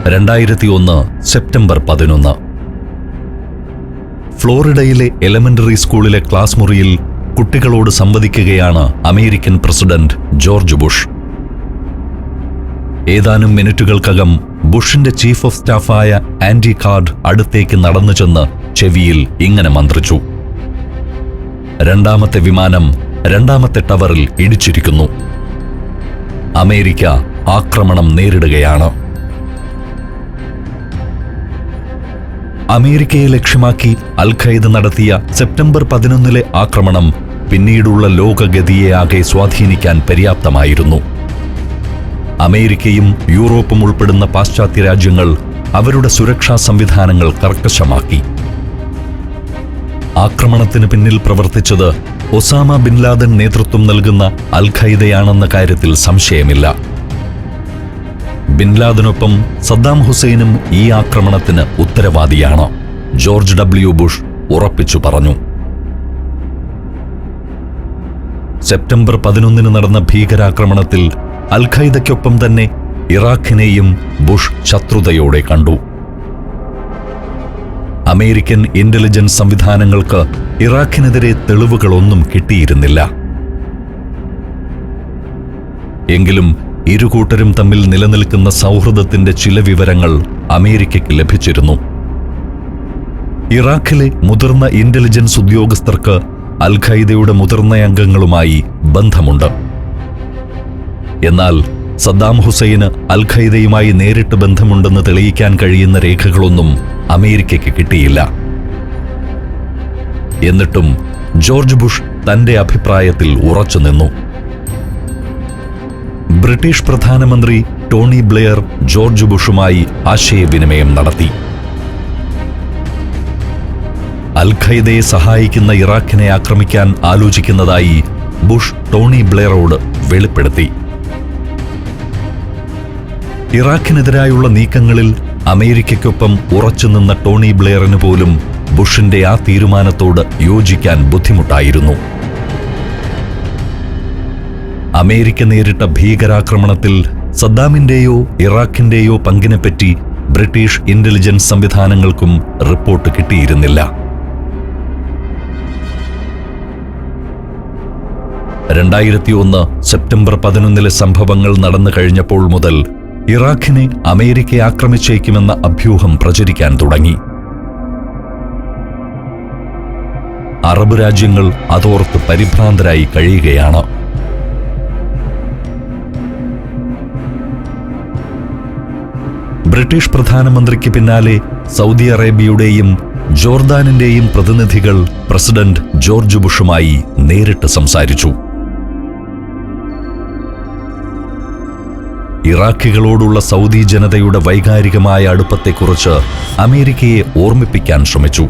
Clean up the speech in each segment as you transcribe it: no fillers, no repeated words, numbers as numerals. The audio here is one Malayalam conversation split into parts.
2001 സെപ്റ്റംബർ 11. ഫ്ലോറിഡയിലെ എലിമെന്ററി സ്കൂളിലെ ക്ലാസ് മുറിയിൽ കുട്ടികളോട് സംവദിക്കുകയാണ് അമേരിക്കൻ പ്രസിഡന്റ് ജോർജ് ബുഷ്. ഏതാനും മിനിറ്റുകൾക്കകം ബുഷിന്റെ ചീഫ് ഓഫ് സ്റ്റാഫായ ആൻഡി കാർഡ് അടുത്തേക്ക് നടന്നു ചെന്ന് ചെവിയിൽ ഇങ്ങനെ മന്ത്രിച്ചു: രണ്ടാമത്തെ വിമാനം രണ്ടാമത്തെ ടവറിൽ ഇടിച്ചിരിക്കുന്നു. അമേരിക്ക ആക്രമണം നേരിടുകയാണ്. അമേരിക്കയെ ലക്ഷ്യമാക്കി അൽ-ഖൈദ നടത്തിയ സെപ്റ്റംബർ 11 ആക്രമണം പിന്നീടുള്ള ലോകഗതിയെ ആകെ സ്വാധീനിക്കാൻ പര്യാപ്തമായിരുന്നു. അമേരിക്കയും യൂറോപ്പും ഉൾപ്പെടുന്ന പാശ്ചാത്യ രാജ്യങ്ങൾ അവരുടെ സുരക്ഷാ സംവിധാനങ്ങൾ കർക്കശമാക്കി. ആക്രമണത്തിന് പിന്നിൽ പ്രവർത്തിച്ചത് ഒസാമ ബിൻ ലാദൻ നേതൃത്വം നൽകുന്ന അൽ-ഖൈദയാണെന്ന കാര്യത്തിൽ സംശയമില്ല. ബിൻ ലാദനൊപ്പം സദ്ദാം ഹുസൈനും ഈ ആക്രമണത്തിന് ഉത്തരവാദിയാണ്, ജോർജ് ഡബ്ല്യു ബുഷ് ഉറപ്പിച്ചു പറഞ്ഞു. സെപ്റ്റംബർ 11 നടന്ന ഭീകരാക്രമണത്തിൽ അൽ-ഖൈദയ്ക്കൊപ്പം തന്നെ ഇറാഖിനെയും ബുഷ് ശത്രുതയോടെ കണ്ടു. അമേരിക്കൻ ഇന്റലിജൻസ് സംവിധാനങ്ങൾക്ക് ഇറാഖിനെതിരെ തെളിവുകളൊന്നും കിട്ടിയിരുന്നില്ല. എങ്കിലും ഇരുകൂട്ടരും തമ്മിൽ നിലനിൽക്കുന്ന സൗഹൃദത്തിന്റെ ചില വിവരങ്ങൾ അമേരിക്കയ്ക്ക് ലഭിച്ചിരുന്നു. ഇറാഖിലെ മുതിർന്ന ഇന്റലിജൻസ് ഉദ്യോഗസ്ഥർക്ക് അൽ-ഖൈദയുടെ മുതിർന്ന അംഗങ്ങളുമായി ബന്ധമുണ്ട്. എന്നാൽ സദ്ദാം ഹുസൈന് അൽ-ഖൈദയുമായി നേരിട്ട് ബന്ധമുണ്ടെന്ന് തെളിയിക്കാൻ കഴിയുന്ന രേഖകളൊന്നും അമേരിക്കയ്ക്ക് കിട്ടിയില്ല. എന്നിട്ടും ജോർജ് ബുഷ് തന്റെ അഭിപ്രായത്തിൽ ഉറച്ചുനിന്നു. ബ്രിട്ടീഷ് പ്രധാനമന്ത്രി ടോണി ബ്ലെയർ ജോർജ് ബുഷുമായി ആശയവിനിമയം നടത്തി. അൽ-ഖൈദയെ സഹായിക്കുന്ന ഇറാഖിനെ ആക്രമിക്കാൻ ആലോചിക്കുന്നതായി ബുഷ് ടോണി ബ്ലെയറോട് വെളിപ്പെടുത്തി. ഇറാഖിനെതിരായുള്ള നീക്കങ്ങളിൽ അമേരിക്കയ്ക്കൊപ്പം ഉറച്ചുനിന്ന ടോണി ബ്ലെയറിന് പോലും ബുഷിന്റെ ആ തീരുമാനത്തോട് യോജിക്കാൻ ബുദ്ധിമുട്ടായിരുന്നു. അമേരിക്ക നേരിട്ട ഭീകരാക്രമണത്തിൽ സദ്ദാമിന്റെയോ ഇറാഖിന്റെയോ പങ്കിനെപ്പറ്റി ബ്രിട്ടീഷ് ഇന്റലിജൻസ് സംവിധാനങ്ങൾക്കും റിപ്പോർട്ട് കിട്ടിയിരുന്നില്ല. 2001 സെപ്റ്റംബർ 11 സംഭവങ്ങൾ നടന്നു കഴിഞ്ഞപ്പോൾ മുതൽ ഇറാഖിനെ അമേരിക്ക ആക്രമിച്ചേക്കുമെന്ന അഭ്യൂഹം പ്രചരിക്കാൻ തുടങ്ങി. അറബ് രാജ്യങ്ങൾ അതോർത്ത് പരിഭ്രാന്തരായി കഴിയുകയാണ്. ബ്രിട്ടീഷ് പ്രധാനമന്ത്രിക്ക് പിന്നാലെ സൗദി അറേബ്യയുടെയും ജോർദാനിന്റെയും പ്രതിനിധികൾ പ്രസിഡന്റ് ജോർജ് ബുഷുമായി നേരിട്ട് സംസാരിച്ചു. ഇറാഖികളോടുള്ള സൗദി ജനതയുടെ വൈകാരികമായ അടുപ്പത്തെക്കുറിച്ച് അമേരിക്കയെ ഓർമ്മിപ്പിക്കാൻ ശ്രമിച്ചു.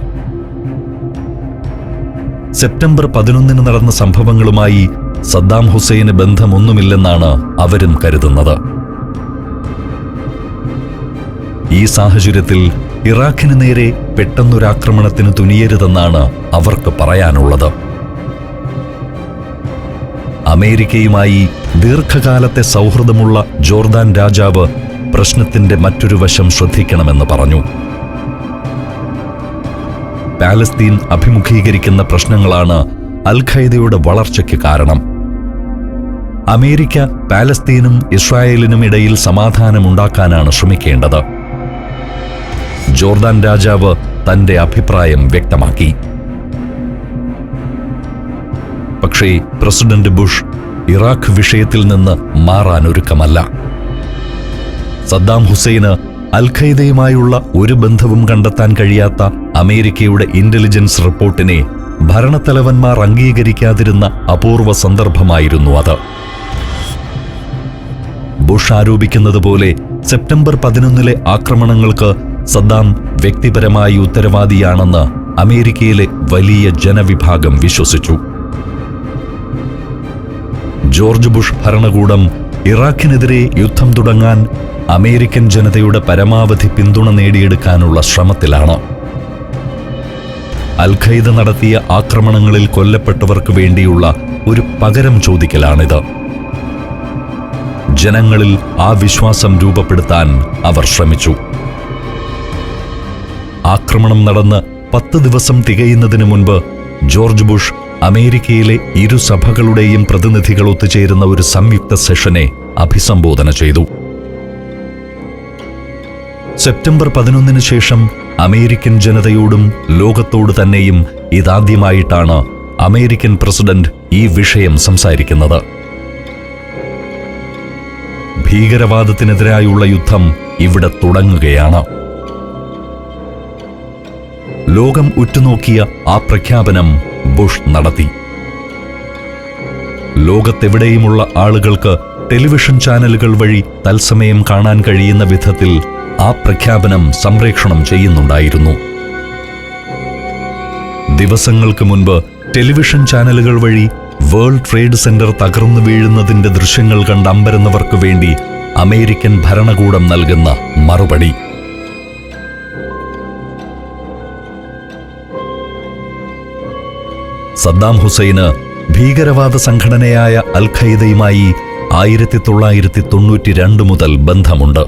സെപ്റ്റംബർ 11 നടന്ന സംഭവങ്ങളുമായി സദ്ദാം ഹുസൈന് ബന്ധമൊന്നുമില്ലെന്നാണ് അവരും കരുതുന്നത്. ഈ സാഹചര്യത്തിൽ ഇറാഖിന് നേരെ പെട്ടെന്നൊരാക്രമണത്തിന് തുനിയരുതെന്നാണ് അവർക്ക് പറയാനുള്ളത്. അമേരിക്കയുമായി ദീർഘകാലത്തെ സൗഹൃദമുള്ള ജോർദാൻ രാജാവ് പ്രശ്നത്തിന്റെ മറ്റൊരു വശം ശ്രദ്ധിക്കണമെന്ന് പറഞ്ഞു. പാലസ്തീൻ അഭിമുഖീകരിക്കുന്ന പ്രശ്നങ്ങളാണ് അൽ-ഖൈദയുടെ വളർച്ചയ്ക്ക് കാരണം. അമേരിക്ക പാലസ്തീനും ഇസ്രായേലിനും ഇടയിൽ സമാധാനമുണ്ടാക്കാനാണ് ശ്രമിക്കേണ്ടത്. ജോർദാൻ രാജാവ് തന്റെ അഭിപ്രായം വ്യക്തമാക്കി. പക്ഷേ പ്രസിഡന്റ് ബുഷ് ഇറാഖ് വിഷയത്തിൽ നിന്ന് മാറാനൊരുക്കമല്ല. സദ്ദാം ഹുസൈന് അൽ-ഖൈദയുമായുള്ള ഒരു ബന്ധവും കണ്ടെത്താൻ കഴിയാത്ത അമേരിക്കയുടെ ഇന്റലിജൻസ് റിപ്പോർട്ടിനെ ഭരണത്തലവന്മാർ അംഗീകരിക്കാതിരുന്ന അപൂർവ സന്ദർഭമായിരുന്നു അത്. ബുഷ് ആരോപിക്കുന്നത് പോലെ സെപ്റ്റംബർ 11 ആക്രമണങ്ങൾക്ക് സദ്ദാം വ്യക്തിപരമായി ഉത്തരവാദിയാണെന്ന് അമേരിക്കയിലെ വലിയ ജനവിഭാഗം വിശ്വസിച്ചു. ജോർജ് ബുഷ് ഭരണകൂടം ഇറാഖിനെതിരെ യുദ്ധം തുടങ്ങാൻ അമേരിക്കൻ ജനതയുടെ പരമാവധി പിന്തുണ നേടിയെടുക്കാനുള്ള ശ്രമത്തിലാണ്. അൽ-ഖൈദ നടത്തിയ ആക്രമണങ്ങളിൽ കൊല്ലപ്പെട്ടവർക്ക് വേണ്ടിയുള്ള ഒരു പകരം ചോദിക്കലാണിത്. ജനങ്ങളിൽ ആ വിശ്വാസം രൂപപ്പെടുത്താൻ അവർ ശ്രമിച്ചു. ആക്രമണം നടന്ന് 10 ദിവസം തികയുന്നതിന് മുൻപ് ജോർജ് ബുഷ് അമേരിക്കയിലെ ഇരു സഭകളുടെയും പ്രതിനിധികൾ ഒത്തുചേരുന്ന ഒരു സംയുക്ത സെഷനെ അഭിസംബോധന ചെയ്തു. സെപ്റ്റംബർ 11 ശേഷം അമേരിക്കൻ ജനതയോടും ലോകത്തോട് തന്നെയും ഇതാദ്യമായിട്ടാണ് അമേരിക്കൻ പ്രസിഡന്റ് ഈ വിഷയം സംസാരിക്കുന്നത്. ഭീകരവാദത്തിനെതിരായുള്ള യുദ്ധം ഇവിടെ തുടങ്ങുകയാണ്. ലോകം ഉറ്റുനോക്കിയ ആ പ്രഖ്യാപനം ബുഷ് നടത്തി. ലോകത്തെവിടെയുമുള്ള ആളുകൾക്ക് ടെലിവിഷൻ ചാനലുകൾ വഴി തത്സമയം കാണാൻ കഴിയുന്ന വിധത്തിൽ ആ പ്രഖ്യാപനം സംപ്രേഷണം ചെയ്യുന്നുണ്ടായിരുന്നു. ദിവസങ്ങൾക്ക് മുൻപ് ടെലിവിഷൻ ചാനലുകൾ വഴി വേൾഡ് ട്രേഡ് സെന്റർ തകർന്നു വീഴുന്നതിന്റെ ദൃശ്യങ്ങൾ കണ്ട് അമ്പരന്നവർക്ക് വേണ്ടി അമേരിക്കൻ ഭരണകൂടം നൽകുന്ന മറുപടി. സദ്ദാം ഹുസൈന് ഭീകരവാദ സംഘടനയായ അൽ ഖൈദയുമായി 1992 മുതൽ ബന്ധമുണ്ട്.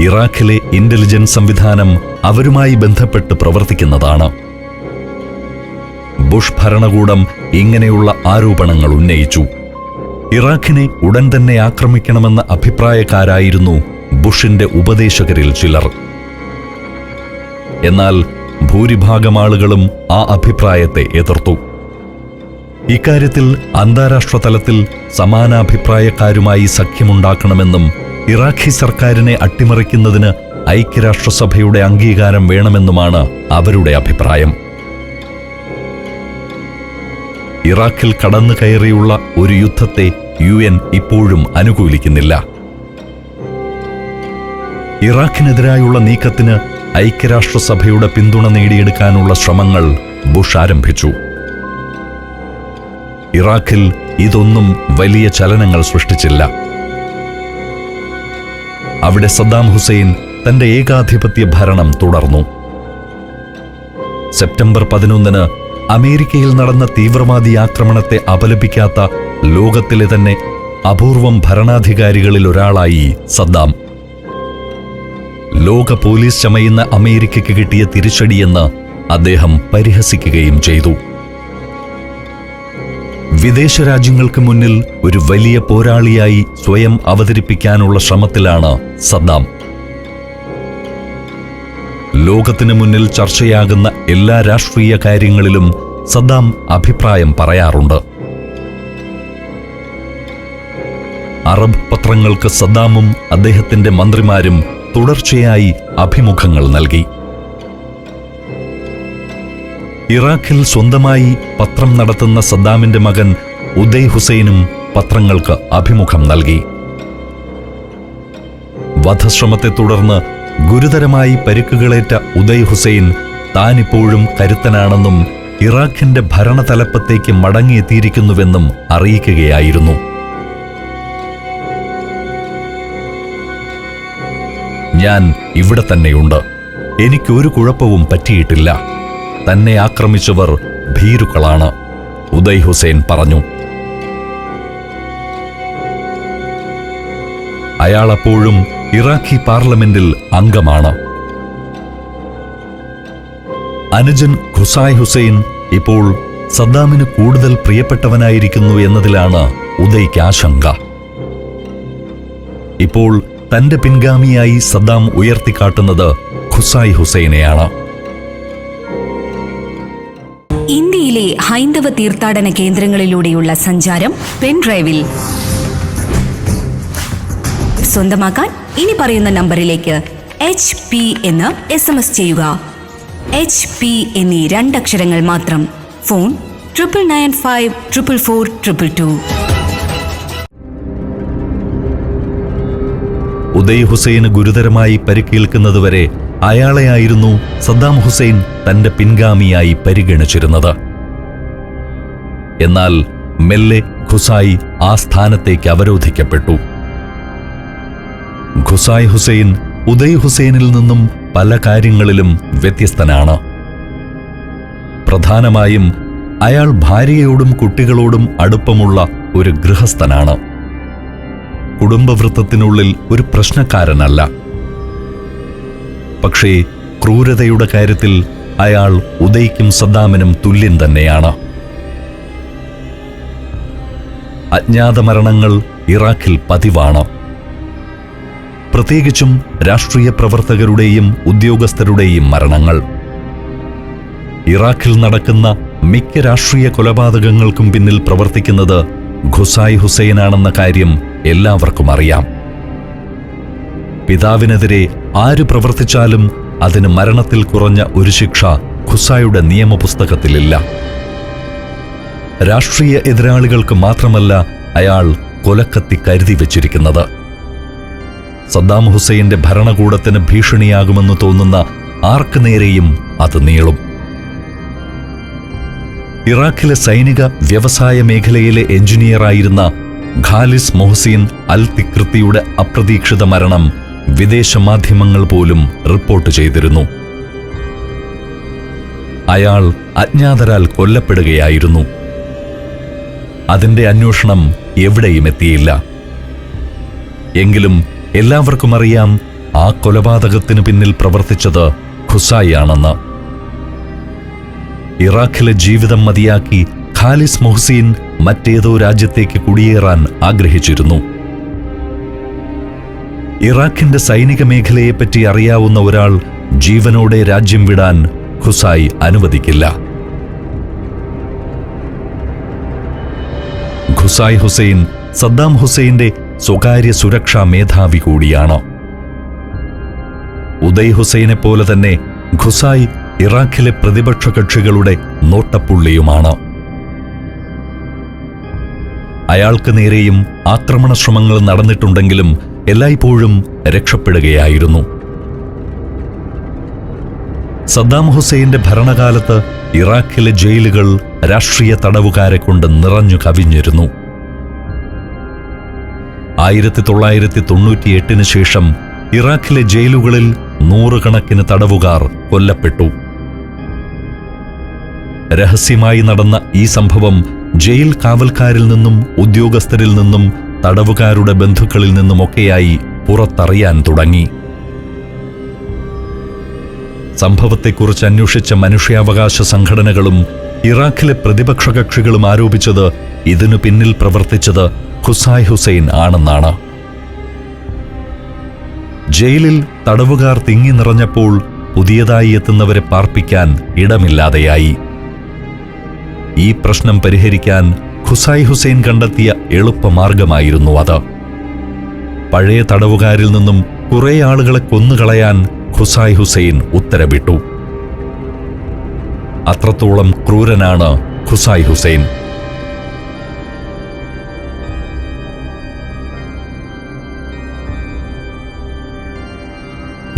ഇറാഖിലെ ഇന്റലിജൻസ് സംവിധാനം അവരുമായി ബന്ധപ്പെട്ട് പ്രവർത്തിക്കുന്നതാണ്. ബുഷ് ഭരണകൂടം ഇങ്ങനെയുള്ള ആരോപണങ്ങൾ ഉന്നയിച്ചു. ഇറാഖിനെ ഉടൻ തന്നെ ആക്രമിക്കണമെന്ന അഭിപ്രായക്കാരായിരുന്നു ബുഷിന്റെ ഉപദേശകരിൽ ചിലർ. എന്നാൽ ഭൂരിഭാഗം ആളുകളും ആ അഭിപ്രായത്തെ എതിർത്തു. ഇക്കാര്യത്തിൽ അന്താരാഷ്ട്ര തലത്തിൽ സമാനാഭിപ്രായക്കാരുമായി സഖ്യമുണ്ടാക്കണമെന്നും ഇറാഖി സർക്കാരിനെ അട്ടിമറിക്കുന്നതിന് ഐക്യരാഷ്ട്രസഭയുടെ അംഗീകാരം വേണമെന്നുമാണ് അവരുടെ അഭിപ്രായം. ഇറാഖിൽ കടന്നു കയറിയുള്ള ഒരു യുദ്ധത്തെ UN ഇപ്പോഴും അനുകൂലിക്കുന്നില്ല. ഇറാഖിനെതിരായുള്ള നീക്കത്തിന് ഐക്യരാഷ്ട്രസഭയുടെ പിന്തുണ നേടിയെടുക്കാനുള്ള ശ്രമങ്ങൾ ബുഷ് ആരംഭിച്ചു. ഇറാഖിൽ ഇതൊന്നും വലിയ ചലനങ്ങൾ സൃഷ്ടിച്ചില്ല. അവിടെ സദ്ദാം ഹുസൈൻ തന്റെ ഏകാധിപത്യ ഭരണം തുടർന്നു. സെപ്റ്റംബർ 11 അമേരിക്കയിൽ നടന്ന തീവ്രവാദി ആക്രമണത്തെ അപലപിക്കാത്ത ലോകത്തിലെ തന്നെ അപൂർവം ഭരണാധികാരികളിൽ ഒരാളായി സദ്ദാം. ലോക പോലീസ് ചമയുന്ന അമേരിക്കയ്ക്ക് കിട്ടിയ തിരിച്ചടിയെന്ന് അദ്ദേഹം പരിഹസിക്കുകയും ചെയ്തു. വിദേശ രാജ്യങ്ങൾക്ക് മുന്നിൽ ഒരു വലിയ പോരാളിയായി സ്വയം അവതരിപ്പിക്കാനുള്ള ശ്രമത്തിലാണ് സദ്ദാം. ലോകത്തിന് മുന്നിൽ ചർച്ചയാകുന്ന എല്ലാ രാഷ്ട്രീയ കാര്യങ്ങളിലും സദ്ദാം അഭിപ്രായം പറയാറുണ്ട്. അറബ് പത്രങ്ങൾക്ക് സദ്ദാമും അദ്ദേഹത്തിന്റെ മന്ത്രിമാരും തുടർച്ചയായി അഭിമുഖങ്ങൾ നൽകി. ഇറാഖിൽ സ്വന്തമായി പത്രം നടത്തുന്ന സദ്ദാമിന്റെ മകൻ ഉദയ് ഹുസൈനും പത്രങ്ങൾക്ക് അഭിമുഖം നൽകി. വധശ്രമത്തെ തുടർന്ന് ഗുരുതരമായി പരിക്കുകളേറ്റ ഉദയ് ഹുസൈൻ താനിപ്പോഴും കരുത്തനാണെന്നും ഇറാഖിന്റെ ഭരണതലപ്പത്തേക്ക് മടങ്ങിയെത്തിയിരിക്കുന്നുവെന്നും അറിയിക്കുകയായിരുന്നു. ഞാൻ ഇവിടെ തന്നെയുണ്ട്, എനിക്കൊരു കുഴപ്പവും പറ്റിയിട്ടില്ല, തന്നെ ആക്രമിച്ചവർ ഭീരുക്കളാണ്, ഉദയ് ഹുസൈൻ പറഞ്ഞു. അയാൾ അപ്പോഴും ഇറാഖി പാർലമെന്റിൽ അംഗമാണ്. അനുജൻ ഖുസായ് ഹുസൈൻ ഇപ്പോൾ സദ്ദാമിന് കൂടുതൽ പ്രിയപ്പെട്ടവനായിരിക്കുന്നു എന്നതിലാണ് ഉദയ്ക്ക് ആശങ്ക. ഇപ്പോൾ തന്റെ പിൻഗാമിയായി സദ്ദാം ഉയർത്തിക്കാട്ടുന്നത് ഖുസായ് ഹുസൈനെയാണ്. ഇന്ത്യയിലെ ഹൈന്ദവ തീർത്ഥാടന കേന്ദ്രങ്ങളിലൂടെയുള്ള സഞ്ചാരം പെൻഡ്രൈവിൽ സ്വന്തമാക്കാൻ ഇനി പറയുന്ന നമ്പറിലേക്ക് HP എന്ന് SMS ചെയ്യുക. HP എന്നീ 2 അക്ഷരങ്ങൾ മാത്രം. ഫോൺ 9995444222. ഉദയ് ഹുസൈന് ഗുരുതരമായി പരിക്കേൽക്കുന്നതുവരെ അയാളെയായിരുന്നു സദ്ദാം ഹുസൈൻ തന്റെ പിൻഗാമിയായി പരിഗണിച്ചിരുന്നത്. എന്നാൽ മെല്ലെ ഖുസായ് ആ സ്ഥാനത്തേക്ക് അവരോധിക്കപ്പെട്ടു. ഖുസായ് ഹുസൈൻ ഉദയ് ഹുസൈനിൽ നിന്നും പല കാര്യങ്ങളിലും വ്യത്യസ്തനാണ്. പ്രധാനമായും അയാൾ ഭാര്യയോടും കുട്ടികളോടും അടുപ്പമുള്ള ഒരു ഗൃഹസ്ഥനാണ്. കുടുംബവൃത്തത്തിനുള്ളിൽ ഒരു പ്രശ്നക്കാരനല്ല. പക്ഷേ ക്രൂരതയുടെ കാര്യത്തിൽ അയാൾ ഉദയ്ക്കും സദ്ദാമിനും തുല്യം തന്നെയാണ്. അജ്ഞാത മരണങ്ങൾ ഇറാഖിൽ പതിവാണ്. പ്രത്യേകിച്ചും രാഷ്ട്രീയ പ്രവർത്തകരുടെയും ഉദ്യോഗസ്ഥരുടെയും മരണങ്ങൾ. ഇറാഖിൽ നടക്കുന്ന മിക്ക രാഷ്ട്രീയ കൊലപാതകങ്ങൾക്കും പിന്നിൽ പ്രവർത്തിക്കുന്നത് ഖുസായി ഹുസൈനാണെന്ന കാര്യം എല്ലാവർക്കും അറിയാം. പിതാവിനെതിരെ ആര് പ്രവർത്തിച്ചാലും അതിന് മരണത്തിൽ കുറഞ്ഞ ഒരു ശിക്ഷ ഖുസായുടെ നിയമപുസ്തകത്തിലില്ല. രാഷ്ട്രീയ എതിരാളികൾക്ക് മാത്രമല്ല അയാൾ കൊലക്കത്തി കരുതി വച്ചിരിക്കുന്നത്. സദ്ദാം ഹുസൈന്റെ ഭരണകൂടത്തിന് ഭീഷണിയാകുമെന്ന് തോന്നുന്ന ആർക്ക് നേരെയും അത് നീളും. ഇറാഖിലെ സൈനിക വ്യവസായ മേഖലയിലെ എഞ്ചിനീയറായിരുന്ന ഖാലിസ് മൊഹ്സിൻ അൽ തിക്രിത്തിയുടെ അപ്രതീക്ഷിത മരണം വിദേശ മാധ്യമങ്ങൾ പോലും റിപ്പോർട്ട് ചെയ്തിരുന്നു. അയാൾ അജ്ഞാതരാൽ കൊല്ലപ്പെടുകയായിരുന്നു. അതിന്റെ അന്വേഷണം എവിടെയും എത്തിയില്ല. എങ്കിലും എല്ലാവർക്കും അറിയാം ആ കൊലപാതകത്തിന് പിന്നിൽ പ്രവർത്തിച്ചത് ഖുസായി ആണെന്ന്. ഇറാഖിലെ ജീവിതം മതിയാക്കി ഖാലിസ് മൊഹ്സിൻ മറ്റേതോ രാജ്യത്തേക്ക് കുടിയേറാൻ ആഗ്രഹിച്ചിരുന്നു. ഇറാഖിന്റെ സൈനിക മേഖലയെപ്പറ്റി അറിയാവുന്ന ഒരാൾ ജീവനോടെ രാജ്യം വിടാൻ ഖുസായി അനുവദിക്കില്ല. ഖുസായി ഹുസൈൻ സദ്ദാം ഹുസൈന്റെ സ്വകാര്യ സുരക്ഷാ മേധാവി കൂടിയാണ്. ഉദയ് ഹുസൈനെ പോലെ തന്നെ ഖുസായി ഇറാഖിലെ പ്രതിപക്ഷ കക്ഷികളുടെ നോട്ടപ്പുള്ളിയുമാണ്. അയാൾക്ക് നേരെയും ആക്രമണ ശ്രമങ്ങൾ നടന്നിട്ടുണ്ടെങ്കിലും എല്ലായ്പ്പോഴും രക്ഷപ്പെടുകയായിരുന്നു. സദ്ദാം ഹുസൈന്റെ ഭരണകാലത്ത് ഇറാഖിലെ ജയിലുകൾ രാഷ്ട്രീയ തടവുകാരെ കൊണ്ട് നിറഞ്ഞു കവിഞ്ഞിരുന്നു. 1998 ശേഷം ഇറാഖിലെ ജയിലുകളിൽ 100 കണക്കിന് തടവുകാർ കൊല്ലപ്പെട്ടു. രഹസ്യമായി നടന്ന ഈ സംഭവം ജയിൽ കാവൽക്കാരിൽ നിന്നും ഉദ്യോഗസ്ഥരിൽ നിന്നും തടവുകാരുടെ ബന്ധുക്കളിൽ നിന്നുമൊക്കെയായി പുറത്തറിയാൻ തുടങ്ങി. സംഭവത്തെക്കുറിച്ച് അന്വേഷിച്ച മനുഷ്യാവകാശ സംഘടനകളും ഇറാഖിലെ പ്രതിപക്ഷ കക്ഷികളും ആരോപിച്ചത് ഇതിനു പിന്നിൽ പ്രവർത്തിച്ചത് ഖുസായി ഹുസൈൻ ആണെന്നാണ്. ജയിലിൽ തടവുകാർ തിങ്ങി നിറഞ്ഞപ്പോൾ പുതിയതായി എത്തുന്നവരെ പാർപ്പിക്കാൻ ഇടമില്ലാതെയായി. ഈ പ്രശ്നം പരിഹരിക്കാൻ ഖുസായി ഹുസൈൻ കണ്ടെത്തിയ എളുപ്പമാർഗമായിരുന്നു അത്. പഴയ തടവുകാരിൽ നിന്നും കുറെ ആളുകളെ കൊന്നുകളയാൻ ഖുസായി ഹുസൈൻ ഉത്തരവിട്ടു. അത്രത്തോളം ക്രൂരനാണ് ഖുസായി ഹുസൈൻ.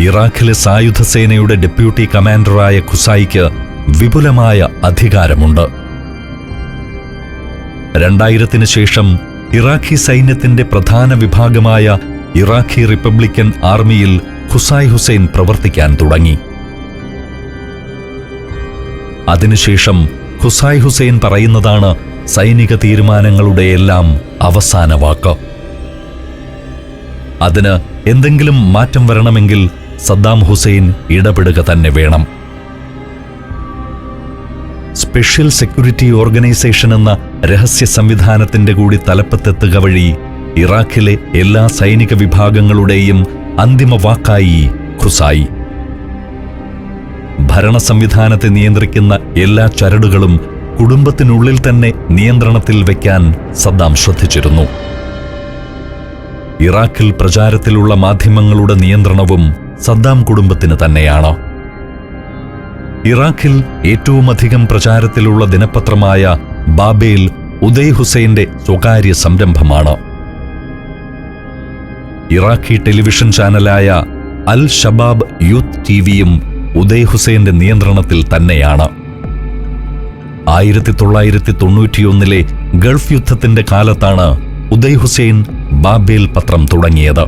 ഇറാഖിലെ സായുധ സേനയുടെ ഡെപ്യൂട്ടി കമാൻഡറായ ഖുസായിക്ക് വിപുലമായ അധികാരമുണ്ട്. 2000 ശേഷം ഇറാഖി സൈന്യത്തിന്റെ പ്രധാന വിഭാഗമായ ഇറാഖി റിപ്പബ്ലിക്കൻ ആർമിയിൽ ഖുസായി ഹുസൈൻ പ്രവർത്തിക്കാൻ തുടങ്ങി. അതിനുശേഷം ഖുസായി ഹുസൈൻ പറയുന്നതാണ് സൈനിക തീരുമാനങ്ങളുടെയെല്ലാം അവസാന വാക്ക്. അതിന് എന്തെങ്കിലും മാറ്റം വരണമെങ്കിൽ സദ്ദാം ഹുസൈൻ ഇടപെടുക തന്നെ വേണം. സ്പെഷ്യൽ സെക്യൂരിറ്റി ഓർഗനൈസേഷൻ എന്ന രഹസ്യ സംവിധാനത്തിന്റെ കൂടി തലപ്പത്തെത്തുക വഴി ഇറാഖിലെ എല്ലാ സൈനിക വിഭാഗങ്ങളുടെയും അന്തിമ വാക്കായി ഖുസായി. ഭരണ സംവിധാനത്തെ നിയന്ത്രിക്കുന്ന എല്ലാ ചരടുകളും കുടുംബത്തിനുള്ളിൽ തന്നെ നിയന്ത്രണത്തിൽ വയ്ക്കാൻ സദ്ദാം ശ്രദ്ധിച്ചിരുന്നു. ഇറാഖിൽ പ്രചാരത്തിലുള്ള മാധ്യമങ്ങളുടെ നിയന്ത്രണവും സദ്ദാം കുടുംബത്തിന് തന്നെയാണ്. ഇറാഖിൽ ഏറ്റവുമധികം പ്രചാരത്തിലുള്ള ദിനപത്രമായ ബാബേൽ ഉദയ് ഹുസൈന്റെ സ്വകാര്യ സംരംഭമാണ്. ഇറാഖി ടെലിവിഷൻ ചാനലായ അൽ ഷബാബ് യൂത്ത് ടിവിയും ഉദയ് ഹുസൈന്റെ നിയന്ത്രണത്തിൽ തന്നെയാണ്. 1991 ഗൾഫ് യുദ്ധത്തിന്റെ കാലത്താണ് ഉദയ് ഹുസൈൻ ബാബേൽ പത്രം തുടങ്ങിയത്.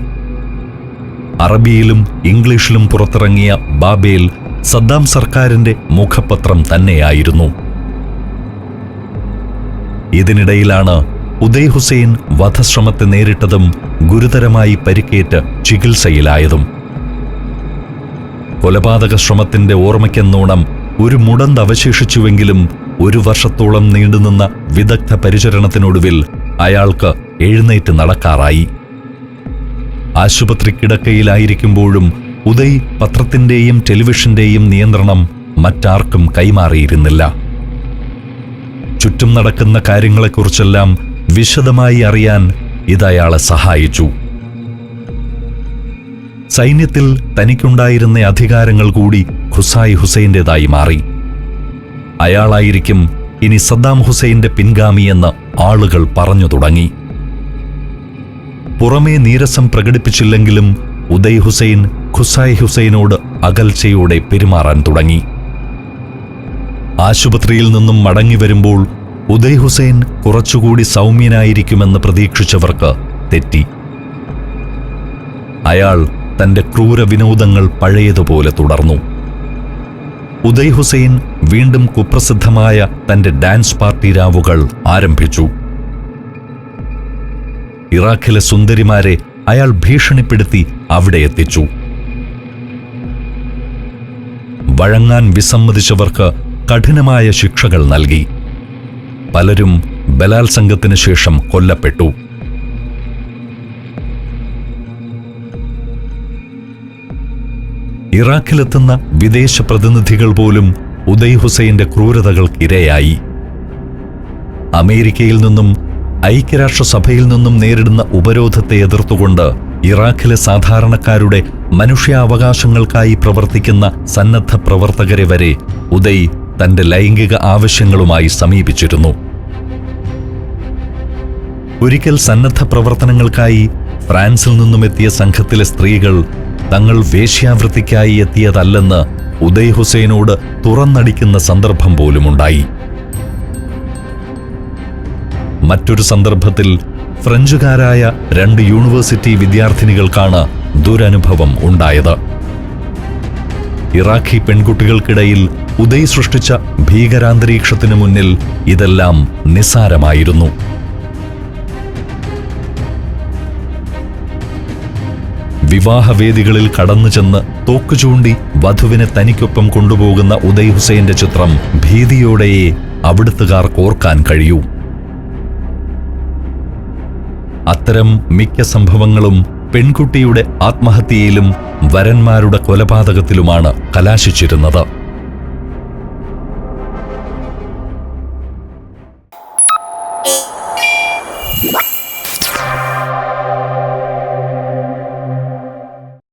അറബിയിലും ഇംഗ്ലീഷിലും പുറത്തിറങ്ങിയ ബാബേൽ സദ്ദാം സർക്കാരിന്റെ മുഖപത്രം തന്നെയായിരുന്നു. ഇതിനിടയിലാണ് ഉദയ് ഹുസൈൻ വധശ്രമത്തെ നേരിട്ടതും ഗുരുതരമായി പരിക്കേറ്റ് ചികിത്സയിലായതും. കൊലപാതക ശ്രമത്തിന്റെ ഓർമ്മയ്ക്കെന്നോണം ഒരു മുടന്ത് അവശേഷിച്ചുവെങ്കിലും 1 വർഷത്തോളം നീണ്ടുനിന്ന വിദഗ്ധ പരിചരണത്തിനൊടുവിൽ അയാൾക്ക് എഴുന്നേറ്റ് നടക്കാറായി. ആശുപത്രി കിടക്കയിലായിരിക്കുമ്പോഴും ഉദയ് പത്രത്തിന്റെയും ടെലിവിഷന്റെയും നിയന്ത്രണം മറ്റാർക്കും കൈമാറിയിരുന്നില്ല. ചുറ്റും നടക്കുന്ന കാര്യങ്ങളെക്കുറിച്ചെല്ലാം വിശദമായി അറിയാൻ ഇതയാളെ സഹായിച്ചു. സൈന്യത്തിൽ തനിക്കുണ്ടായിരുന്ന അധികാരങ്ങൾ കൂടി ഖുസായി ഹുസൈന്റേതായി മാറി. അയാളായിരിക്കും ഇനി സദ്ദാം ഹുസൈന്റെ പിൻഗാമിയെന്ന് ആളുകൾ പറഞ്ഞു തുടങ്ങി. പുറമേ നീരസം പ്രകടിപ്പിച്ചില്ലെങ്കിലും ഉദയ് ഹുസൈൻ ഖുസായി ഹുസൈനോട് അകൽച്ചയോടെ പെരുമാറാൻ തുടങ്ങി. ആശുപത്രിയിൽ നിന്നും മടങ്ങി വരുമ്പോൾ ഉദയ് ഹുസൈൻ കുറച്ചുകൂടി സൗമ്യനായിരിക്കുമെന്ന് പ്രതീക്ഷിച്ചവർക്ക് തെറ്റി. അയാൾ തന്റെ ക്രൂര വിനോദങ്ങൾ പഴയതുപോലെ തുടർന്നു. ഉദയ് ഹുസൈൻ വീണ്ടും കുപ്രസിദ്ധമായ തന്റെ ഡാൻസ് പാർട്ടി രാവുകൾ ആരംഭിച്ചു. ഇറാഖിലെ സുന്ദരിമാരെ അയാൾ ഭീഷണിപ്പെടുത്തി അവിടെ എത്തിച്ചു. വഴങ്ങാൻ വിസമ്മതിച്ചവർക്ക് കഠിനമായ ശിക്ഷകൾ നൽകി. പലരും ബലാത്സംഗത്തിന് ശേഷം കൊല്ലപ്പെട്ടു. ഇറാഖിലെത്തുന്ന വിദേശ പ്രതിനിധികൾ പോലും ഉദയ് ഹുസൈന്റെ ക്രൂരതകൾക്കിരയായി. അമേരിക്കയിൽ നിന്നും ഐക്യരാഷ്ട്രസഭയിൽ നിന്നും നേരിടുന്ന ഉപരോധത്തെ എതിർത്തുകൊണ്ട് ഇറാഖിലെ സാധാരണക്കാരുടെ മനുഷ്യാവകാശങ്ങൾക്കായി പ്രവർത്തിക്കുന്ന സന്നദ്ധ പ്രവർത്തകരെ വരെ ഉദയ് തന്റെ ലൈംഗിക ആവശ്യങ്ങളുമായി സമീപിച്ചിരുന്നു. ഒരിക്കൽ സന്നദ്ധ പ്രവർത്തനങ്ങൾക്കായി ഫ്രാൻസിൽ നിന്നുമെത്തിയ സംഘത്തിലെ സ്ത്രീകൾ തങ്ങൾ വേശ്യാവൃത്തിക്കായി എത്തിയതല്ലെന്ന് ഉദയ് ഹുസൈനോട് തുറന്നടിക്കുന്ന സന്ദർഭം പോലുമുണ്ടായി. മറ്റൊരു സന്ദർഭത്തിൽ ഫ്രഞ്ചുകാരായ 2 യൂണിവേഴ്സിറ്റി വിദ്യാർത്ഥിനികൾക്കാണ് ദുരനുഭവം ഉണ്ടായത്. ഇറാഖി പെൺകുട്ടികൾക്കിടയിൽ ഉദയ് സൃഷ്ടിച്ച ഭീകരാന്തരീക്ഷത്തിനു മുന്നിൽ ഇതെല്ലാം നിസ്സാരമായിരുന്നു. വിവാഹവേദികളിൽ കടന്നു ചെന്ന് തോക്ക് ചൂണ്ടി വധുവിനെ തനിക്കൊപ്പം കൊണ്ടുപോകുന്ന ഉദയ് ഹുസൈന്റെ ചിത്രം ഭീതിയോടെയേ അവിടുത്തുകാർക്ക് ഓർക്കാൻ കഴിയൂ. അത്തരം മിക്ക സംഭവങ്ങളും പെൺകുട്ടിയുടെ ആത്മഹത്യയിലും വരന്മാരുടെ കൊലപാതകത്തിലുമാണ് കലാശിച്ചിരുന്നത്.